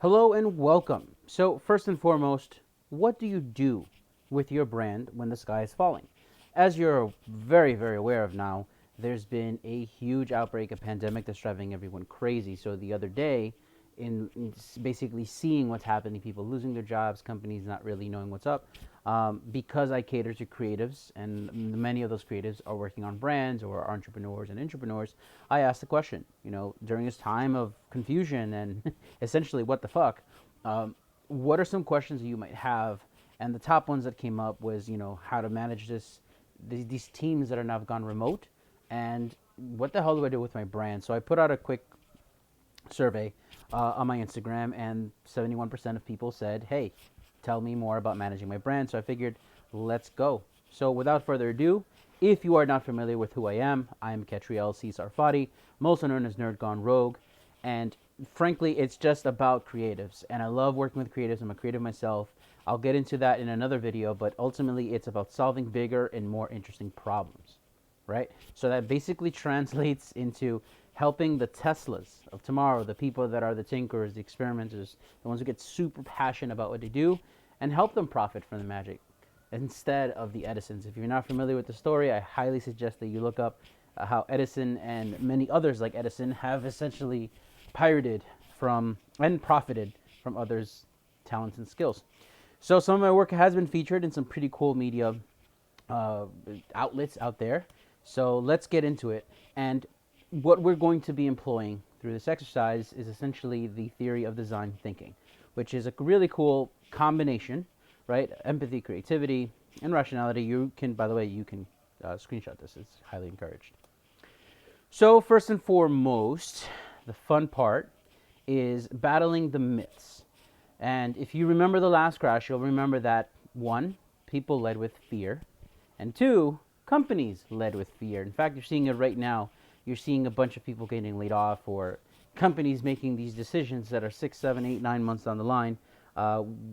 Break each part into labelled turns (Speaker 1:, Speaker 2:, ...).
Speaker 1: Hello and welcome. So, first and foremost, what do you do with your brand when the sky is falling? As you're very aware of now, there's been a huge outbreak of pandemic that's driving everyone crazy. So, the other day, in basically seeing what's happening, people losing their jobs, companies not really knowing what's up, because I cater to creatives, and many of those creatives are working on brands or are entrepreneurs and entrepreneurs. I asked the question, during this time of confusion and essentially what the fuck, what are some questions that you might have? And the top ones that came up was, how to manage these teams that are now gone remote, and what the hell do I do with my brand? So I put out a quick survey on my Instagram, and 71% of people said, "Hey, tell me more about managing my brand." So I figured, let's go. So without further ado, if you are not familiar with who I am Ketriel C. Sarfati, I'm also known as Nerd Gone Rogue, and frankly, it's just about creatives, and I love working with creatives. I'm a creative myself. I'll get into that in another video, but ultimately, it's about solving bigger and more interesting problems, right? So that basically translates into helping the Teslas of tomorrow, the people that are the tinkerers, the experimenters, the ones who get super passionate about what they do, and help them profit from the magic instead of the Edisons. If you're not familiar with the story, I highly suggest that you look up how Edison and many others like Edison have essentially pirated from and profited from others' talents and skills. So some of my work has been featured in some pretty cool media uh, outlets out there. So let's get into it. And what we're going to be employing through this exercise is essentially the theory of design thinking, which is a really cool combination, right? Empathy, creativity, and rationality. You can, by the way, you can screenshot this. It's highly encouraged. So first and foremost, the fun part is battling the myths. And if you remember the last crash, you'll remember that one, people led with fear, and two, companies led with fear. In fact, you're seeing it right now. You're seeing a bunch of people getting laid off, or companies making these decisions that are 6, 7, 8, 9 months down the line,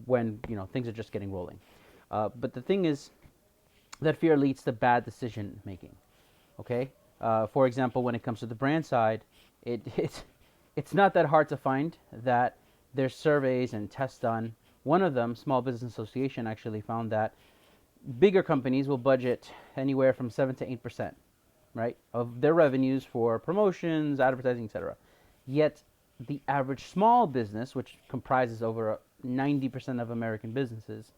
Speaker 1: when things are just getting rolling. But the thing is that fear leads to bad decision making. Okay. For example, when it comes to the brand side, it's not that hard to find that there's surveys and tests done. One of them, Small Business Association, actually found that bigger companies will budget anywhere from 7 to 8%, right, of their revenues for promotions, advertising, etc. Yet the average small business, which comprises over 90% of American businesses,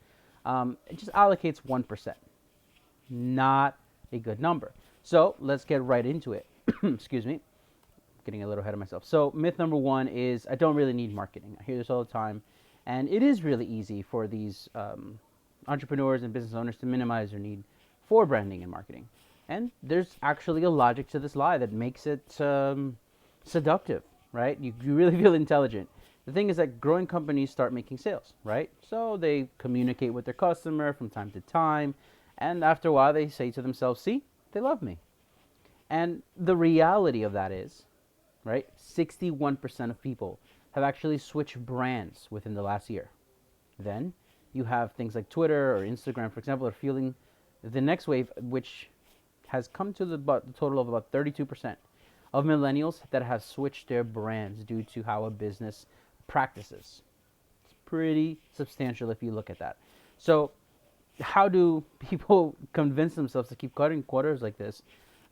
Speaker 1: it just allocates 1%. Not a good number. So let's get right into it. Excuse me, getting a little ahead of myself. So myth number one is I don't really need marketing. I hear this all the time, and it is really easy for these entrepreneurs and business owners to minimize their need for branding and marketing. And there's actually a logic to this lie that makes it seductive, right? You really feel intelligent. The thing is that growing companies start making sales, right? So they communicate with their customer from time to time, and after a while they say to themselves, see, they love me. And the reality of that is, right, 61% of people have actually switched brands within the last year. Then you have things like Twitter or Instagram, for example, are fueling the next wave, which has come to the total of about 32% of millennials that have switched their brands due to how a business practices. It's pretty substantial if you look at that. So how do people convince themselves to keep cutting quarters like this?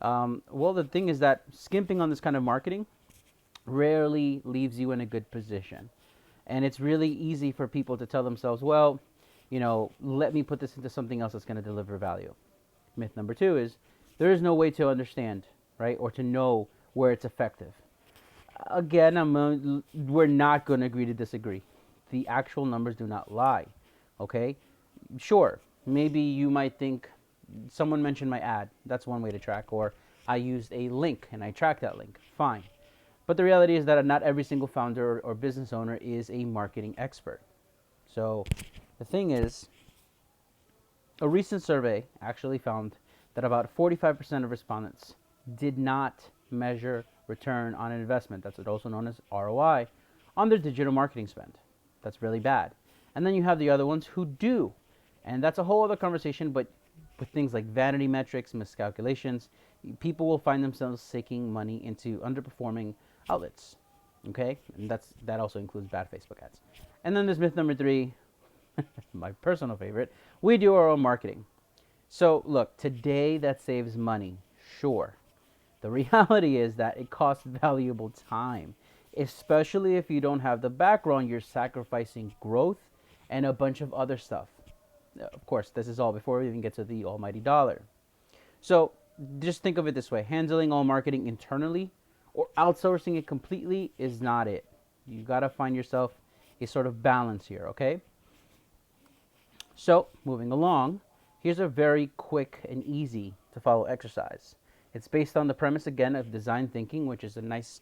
Speaker 1: Well, the thing is that skimping on this kind of marketing rarely leaves you in a good position. And it's really easy for people to tell themselves, well, let me put this into something else that's going to deliver value. Myth number two is there is no way to understand, right, or to know where it's effective. Again, we're not going to agree to disagree. The actual numbers do not lie, okay? Sure, maybe you might think someone mentioned my ad. That's one way to track. Or I used a link and I tracked that link. Fine. But the reality is that not every single founder or business owner is a marketing expert. So the thing is, a recent survey actually found that about 45% of respondents did not measure return on investment. That's also known as ROI on their digital marketing spend. That's really bad. And then you have the other ones who do. And that's a whole other conversation, but with things like vanity metrics, miscalculations, people will find themselves sinking money into underperforming outlets. Okay, and that also includes bad Facebook ads. And then there's myth number 3, my personal favorite. We do our own marketing. So look, today that saves money, sure. The reality is that it costs valuable time, especially if you don't have the background. You're sacrificing growth and a bunch of other stuff. Of course, this is all before we even get to the almighty dollar. So just think of it this way: handling all marketing internally or outsourcing it completely is not it. You got to find yourself a sort of balance here, okay? So, moving along, here's a very quick and easy to follow exercise. It's based on the premise again of design thinking, which is a nice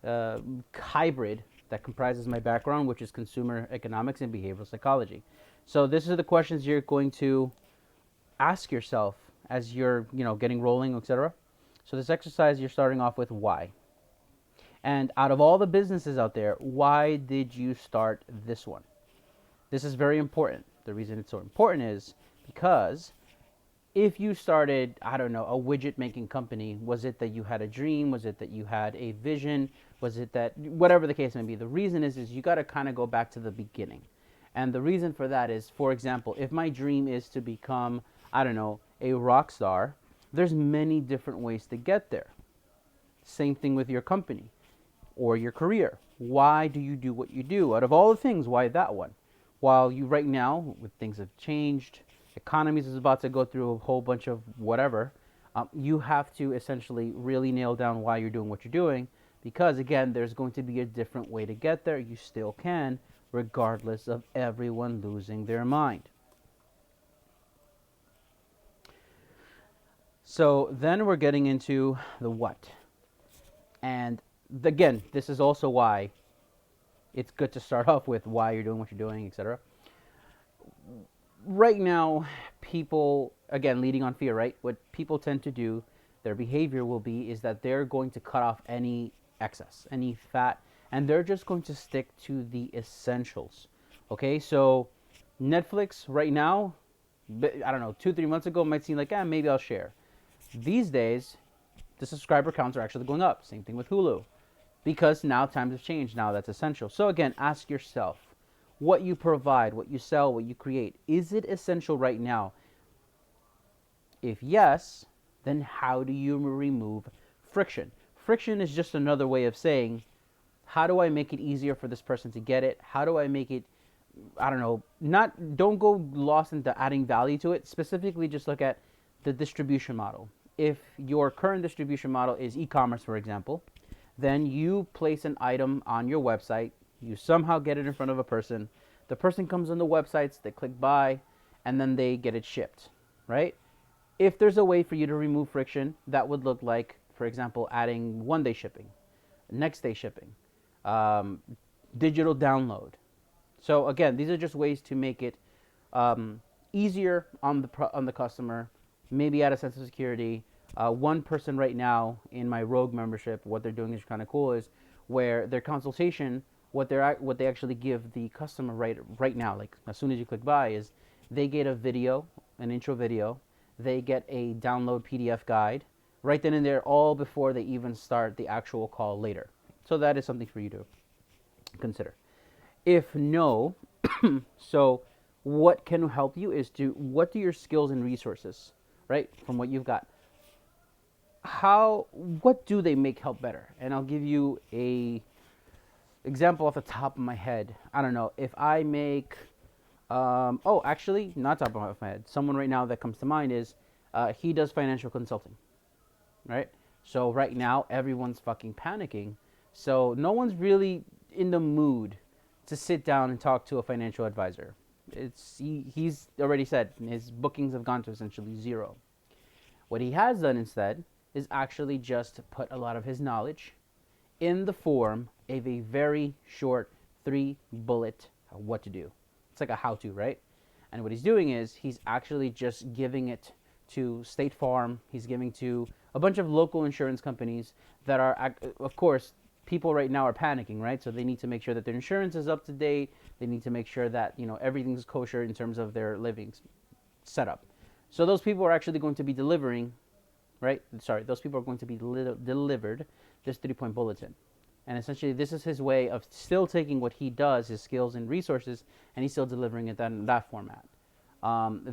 Speaker 1: uh, hybrid that comprises my background, which is consumer economics and behavioral psychology. So, this are the questions you're going to ask yourself as you're, getting rolling, etc. So, this exercise, you're starting off with why. And out of all the businesses out there, why did you start this one? This is very important. The reason it's so important is because if you started, I don't know, a widget making company, was it that you had a dream? Was it that you had a vision? Was it that, whatever the case may be, the reason is you got to kind of go back to the beginning. And the reason for that is, for example, if my dream is to become, I don't know, a rock star, there's many different ways to get there. Same thing with your company or your career. Why do you do what you do? Out of all the things, why that one? While you right now, with things have changed, economies is about to go through a whole bunch of whatever, you have to essentially really nail down why you're doing what you're doing, because again, there's going to be a different way to get there. You still can, regardless of everyone losing their mind. So then we're getting into the what. And again, this is also why it's good to start off with why you're doing what you're doing, etc. Right now, people, again, leading on fear, right? What people tend to do, their behavior will be, is that they're going to cut off any excess, any fat, and they're just going to stick to the essentials. Okay, so Netflix right now, I don't know, 2 3 months ago might seem like, maybe I'll share. These days, the subscriber counts are actually going up. Same thing with Hulu, because now times have changed. Now that's essential. So again, ask yourself, what you provide, what you sell, what you create, is it essential right now? If yes, then how do you remove friction? Friction is just another way of saying, how do I make it easier for this person to get it? How do I make it, I don't know, don't go lost into adding value to it. Specifically, just look at the distribution model. If your current distribution model is e-commerce, for example, then you place an item on your website, you somehow get it in front of a person, the person comes on the websites, they click buy, and then they get it shipped, right? If there's a way for you to remove friction, that would look like, for example, adding 1-day shipping, next day shipping, um, digital download. So again, these are just ways to make it easier on the customer, maybe add a sense of security. One person right now in my Rogue membership, what they're doing is kind of cool, is where their consultation, what they actually give the customer right now, like as soon as you click buy, is they get a video, an intro video, they get a download PDF guide right then and there, all before they even start the actual call later. So that is something for you to consider. If no, so what can help you is to, what do your skills and resources, right, from what you've got, what do they make help better? And I'll give you a example off the top of my head. I don't know if I make actually, not top of my head, someone right now that comes to mind is he does financial consulting, right? So right now everyone's fucking panicking, so no one's really in the mood to sit down and talk to a financial advisor. He's already said his bookings have gone to essentially zero. What he has done instead is actually just put a lot of his knowledge in the form of a very short 3-bullet what to do. It's like a how-to, right? And what he's doing is he's actually just giving it to State Farm. He's giving to a bunch of local insurance companies that are, of course, people right now are panicking, right? So they need to make sure that their insurance is up to date. They need to make sure that, everything's kosher in terms of their living setup. So those people are actually going to be delivering, right? Sorry, those people are going to be delivered this 3-point bulletin. And essentially, this is his way of still taking what he does, his skills and resources, and he's still delivering it in that format.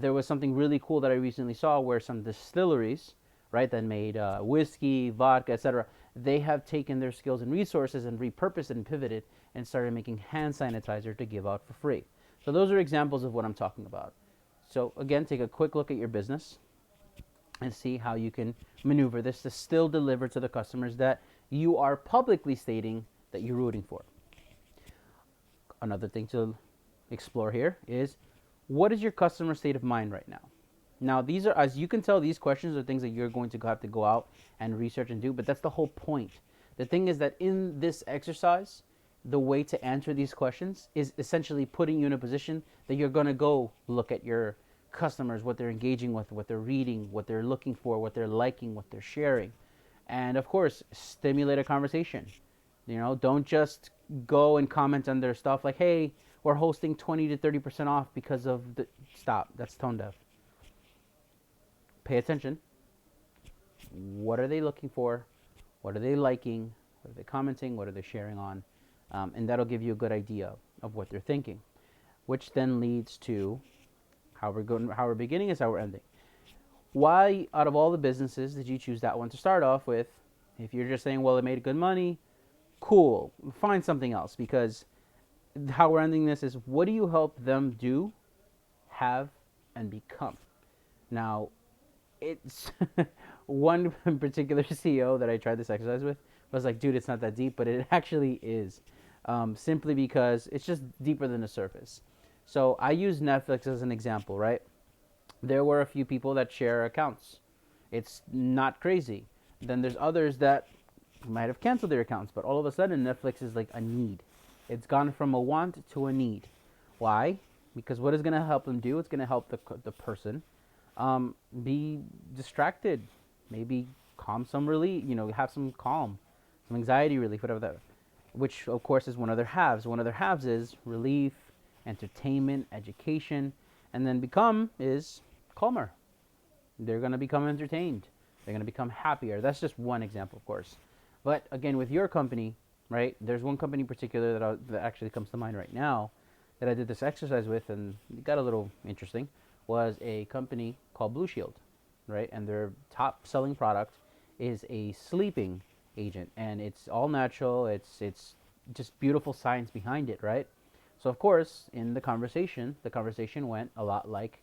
Speaker 1: There was something really cool that I recently saw where some distilleries, right, that made whiskey, vodka, etc., they have taken their skills and resources and repurposed and pivoted and started making hand sanitizer to give out for free. So those are examples of what I'm talking about. So again, take a quick look at your business and see how you can maneuver this to still deliver to the customers that you are publicly stating that you're rooting for. Another thing to explore here is, what is your customer state of mind right now? Now, these are, as you can tell, these questions are things that you're going to have to go out and research and do, but that's the whole point. The thing is that in this exercise, the way to answer these questions is essentially putting you in a position that you're going to go look at your customers, what they're engaging with, what they're reading, what they're looking for, what they're liking, what they're sharing. And of course, stimulate a conversation. You know, don't just go and comment on their stuff like, hey, we're hosting 20 to 30% off because of the. Stop. That's tone deaf. Pay attention. What are they looking for? What are they liking? What are they commenting? What are they sharing on? And that'll give you a good idea of what they're thinking, which then leads to how we're beginning is how we're ending. Why, out of all the businesses, did you choose that one to start off with? If you're just saying, well, it made good money, cool. Find something else, because how we're ending this is, what do you help them do, have, and become? Now, it's one particular CEO that I tried this exercise with was like, dude, it's not that deep, but it actually is. Simply because it's just deeper than the surface. So I use Netflix as an example, right? There were a few people that share accounts. It's not crazy. Then there's others that might have canceled their accounts, but all of a sudden Netflix is like a need. It's gone from a want to a need. Why? Because what is going to help them do? It's going to help the person be distracted, maybe calm some relief, have some calm, some anxiety relief, whatever that, which of course is one of their halves. One of their halves is relief, entertainment, education, and then become is calmer. They're going to become entertained. They're going to become happier. That's just one example, of course. But again, with your company, right, there's one company in particular that actually comes to mind right now that I did this exercise with, and it got a little interesting, was a company called Blue Shield, right? And their top selling product is a sleeping agent, and it's all natural. It's just beautiful science behind it, right? So of course, in the conversation went a lot like,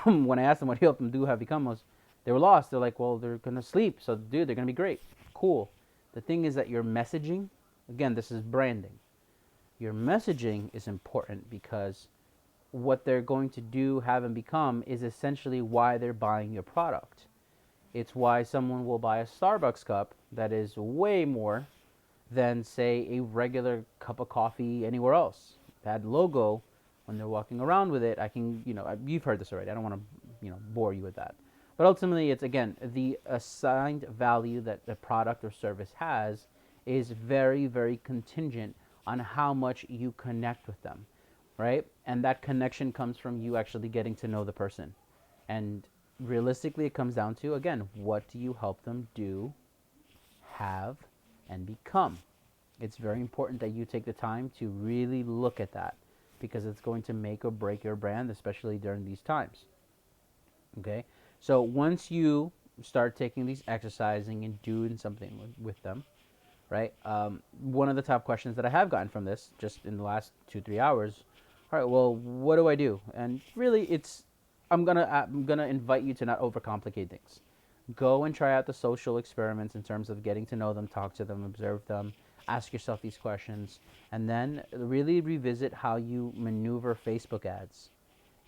Speaker 1: when I asked them what helped them do have become was, they were lost. They're like, well, they're gonna sleep, so dude, they're gonna be great, cool. The thing is that your messaging, again, this is branding. Your messaging is important because what they're going to do, have, and become is essentially why they're buying your product. It's why someone will buy a Starbucks cup that is way more than, say, a regular cup of coffee anywhere else. That logo, when they're walking around with it, I can, you've heard this already. I don't want to, bore you with that. But ultimately, it's, again, the assigned value that the product or service has is very, very contingent on how much you connect with them, right? And that connection comes from you actually getting to know the person. And realistically, it comes down to, again, what do you help them do, have, and become? It's very important that you take the time to really look at that, because it's going to make or break your brand, especially during these times. Okay? So once you start taking these exercising and doing something with them, right? One of the top questions that I have gotten from this just in the last 2-3 hours, all right, well, what do I do? And really, I'm gonna invite you to not overcomplicate things. Go and try out the social experiments in terms of getting to know them, talk to them, observe them, ask yourself these questions, and then really revisit how you maneuver Facebook ads.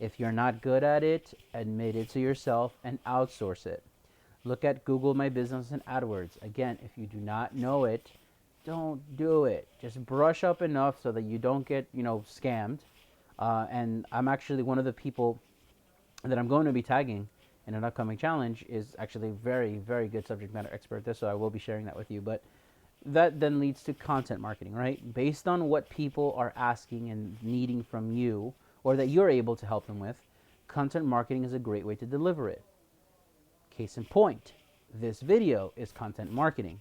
Speaker 1: If you're not good at it, admit it to yourself and outsource it. Look at Google My Business and AdWords. Again, if you do not know it, don't do it. Just brush up enough so that you don't get, scammed. And I'm actually one of the people that I'm going to be tagging in an upcoming challenge is actually a very, very good subject matter expert at this, so I will be sharing that with you. But that then leads to content marketing, right? Based on what people are asking and needing from you, or that you're able to help them with, content marketing is a great way to deliver it. Case in point, this video is content marketing.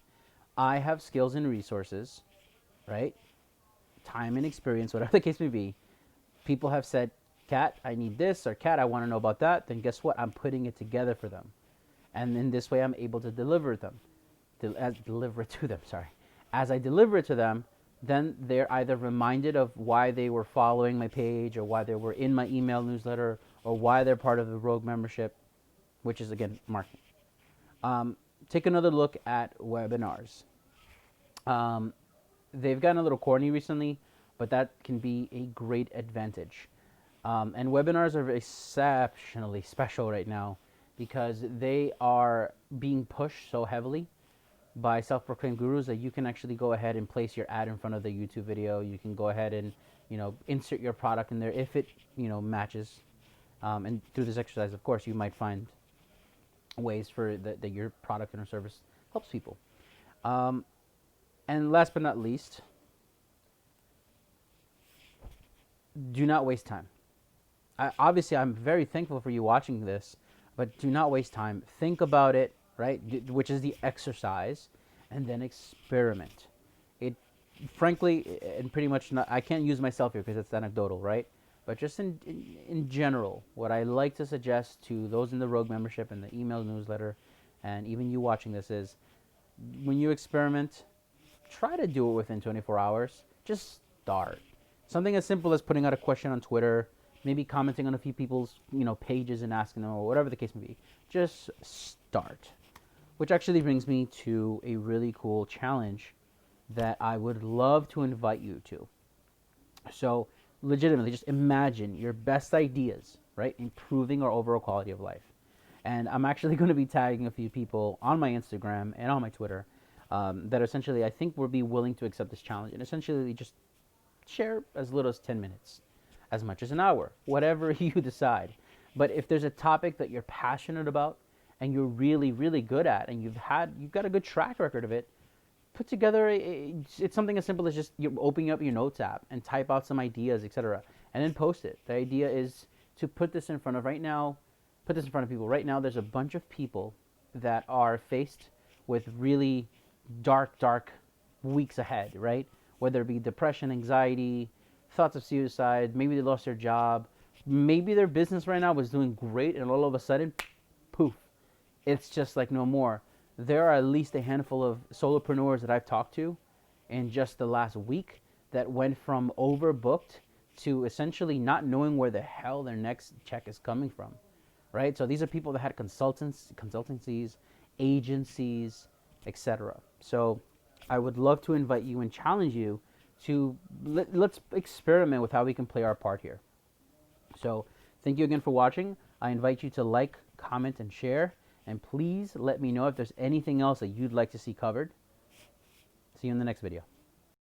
Speaker 1: I have skills and resources, right? Time and experience, whatever the case may be. People have said, Kat, I need this, or Kat, I want to know about that. Then guess what? I'm putting it together for them. And in this way, I'm able to deliver them, deliver it to them, sorry. As I deliver it to them, then they're either reminded of why they were following my page or why they were in my email newsletter or why they're part of the Rogue membership, which is, again, marketing. Take another look at webinars. They've gotten a little corny recently, but that can be a great advantage. And webinars are exceptionally special right now because they are being pushed so heavily by self-proclaimed gurus that you can actually go ahead and place your ad in front of the YouTube video. You can go ahead and insert your product in there if it matches. And through this exercise, of course, you might find ways for that your product and or service helps people. And last but not least, do not waste time. Obviously, I'm very thankful for you watching this, but do not waste time. Think about it, right? Which is the exercise, and then experiment. It, frankly, and pretty much not, I can't use myself here because it's anecdotal, right? But just in general, what I like to suggest to those in the Rogue membership and the email newsletter, and even you watching this is, when you experiment, try to do it within 24 hours. Just start. Something as simple as putting out a question on Twitter, maybe commenting on a few people's pages and asking them, or whatever the case may be. Just start. Which actually brings me to a really cool challenge that I would love to invite you to. So legitimately, just imagine your best ideas, right? Improving our overall quality of life. And I'm actually going to be tagging a few people on my Instagram and on my Twitter that essentially I think will be willing to accept this challenge and essentially just share as little as 10 minutes, as much as an hour, whatever you decide. But if there's a topic that you're passionate about and you're really, really good at, and you've got a good track record of it, put together it's something as simple as just you opening up your notes app and type out some ideas, etc., and then post it. The idea is to put this in front of people. Right now, there's a bunch of people that are faced with really dark weeks ahead, right? Whether it be depression, anxiety, thoughts of suicide, maybe they lost their job, maybe their business right now was doing great, and all of a sudden, poof, it's just like no more. There are at least a handful of solopreneurs that I've talked to in just the last week that went from overbooked to essentially not knowing where the hell their next check is coming from, right? So these are people that had consultancies, agencies, etc. So I would love to invite you and challenge you to let's experiment with how we can play our part here. So thank you again for watching. I invite you to like, comment, and share. And please let me know if there's anything else that you'd like to see covered. See you in the next video.